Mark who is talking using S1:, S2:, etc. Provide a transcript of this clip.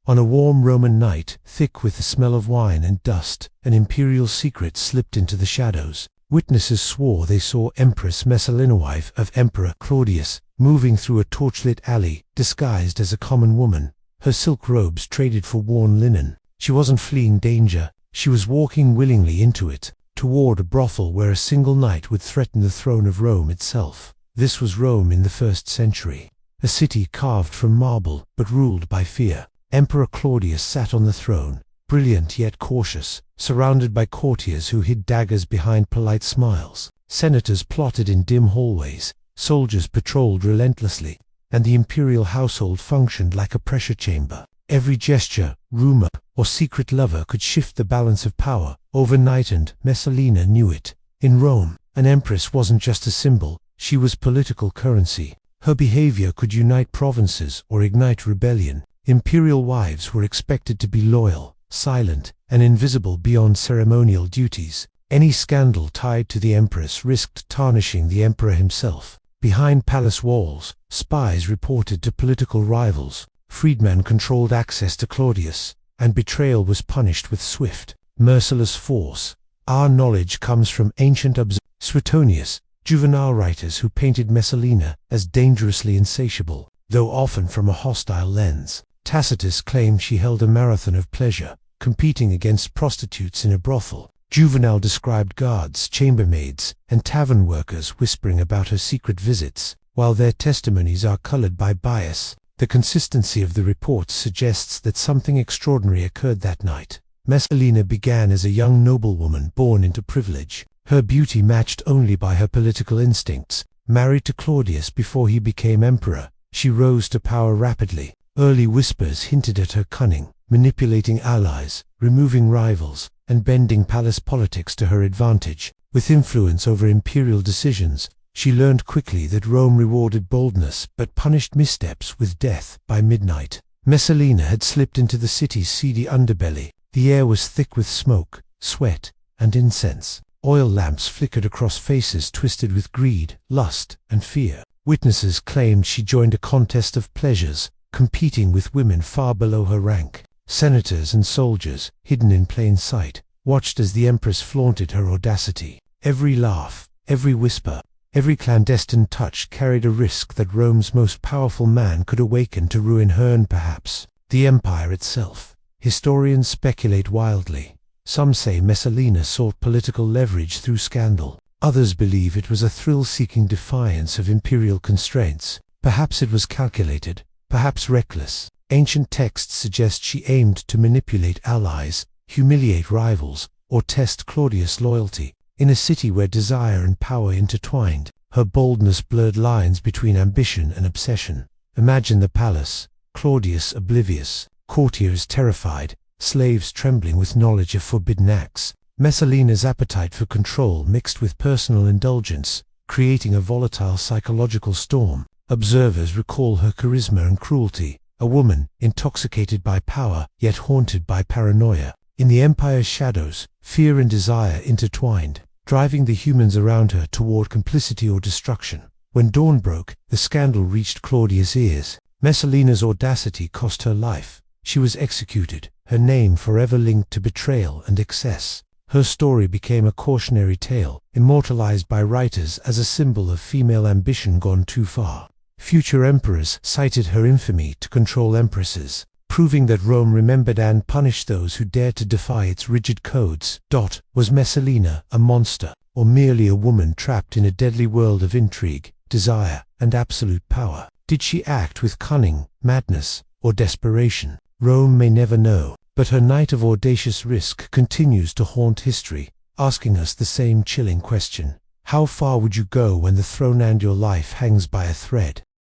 S1: On a warm Roman night, thick with the smell of wine and dust, an imperial secret slipped into the shadows. Witnesses swore they saw Empress Messalina, wife of Emperor Claudius, moving through a torchlit alley, disguised as a common woman. Her silk robes traded for worn linen. She wasn't fleeing danger, she was walking willingly into it, toward a brothel where a single night would threaten the throne of Rome itself. This was Rome in the 1st century, a city carved from marble, but ruled by fear. Emperor Claudius sat on the throne, brilliant yet cautious, surrounded by courtiers who hid daggers behind polite smiles. Senators plotted in dim hallways, soldiers patrolled relentlessly, and the imperial household functioned like a pressure chamber. Every gesture, rumor, or secret lover could shift the balance of power overnight, and Messalina knew it. In Rome, an empress wasn't just a symbol, she was political currency. Her behavior could unite provinces or ignite rebellion. Imperial wives were expected to be loyal, silent, and invisible beyond ceremonial duties. Any scandal tied to the empress risked tarnishing the emperor himself. Behind palace walls, spies reported to political rivals. Freedmen controlled access to Claudius, and betrayal was punished with swift, merciless force. Our knowledge comes from ancient Suetonius, juvenile writers who painted Messalina as dangerously insatiable, though often from a hostile lens. Tacitus claimed she held a marathon of pleasure, competing against prostitutes in a brothel. Juvenal described guards, chambermaids, and tavern workers whispering about her secret visits. While their testimonies are colored by bias, the consistency of the reports suggests that something extraordinary occurred that night. Messalina began as a young noblewoman born into privilege, her beauty matched only by her political instincts. Married to Claudius before he became emperor, she rose to power rapidly. Early whispers hinted at her cunning, manipulating allies, removing rivals, and bending palace politics to her advantage. With influence over imperial decisions, she learned quickly that Rome rewarded boldness but punished missteps with death. By midnight, Messalina had slipped into the city's seedy underbelly. The air was thick with smoke, sweat, and incense. Oil lamps flickered across faces twisted with greed, lust, and fear. Witnesses claimed she joined a contest of pleasures, competing with women far below her rank. Senators and soldiers, hidden in plain sight, watched as the empress flaunted her audacity. Every laugh, every whisper, every clandestine touch carried a risk that Rome's most powerful man could awaken to ruin her and perhaps the empire itself. Historians speculate wildly. Some say Messalina sought political leverage through scandal. Others believe it was a thrill-seeking defiance of imperial constraints. Perhaps it was calculated, perhaps reckless. Ancient texts suggest she aimed to manipulate allies, humiliate rivals, or test Claudius' loyalty. In a city where desire and power intertwined, her boldness blurred lines between ambition and obsession. Imagine the palace, Claudius oblivious, courtiers terrified, slaves trembling with knowledge of forbidden acts. Messalina's appetite for control mixed with personal indulgence, creating a volatile psychological storm. Observers recall her charisma and cruelty, a woman intoxicated by power yet haunted by paranoia. In the empire's shadows, fear and desire intertwined, driving the humans around her toward complicity or destruction. When dawn broke, the scandal reached Claudius' ears. Messalina's audacity cost her life. She was executed, her name forever linked to betrayal and excess. Her story became a cautionary tale, immortalized by writers as a symbol of female ambition gone too far. Future emperors cited her infamy to control empresses, proving that Rome remembered and punished those who dared to defy its rigid codes. Was Messalina a monster, or merely a woman trapped in a deadly world of intrigue, desire, and absolute power? Did she act with cunning, madness, or desperation? Rome may never know, but her night of audacious risk continues to haunt history, asking us the same chilling question. How far would you go when the throne and your life hangs by a thread?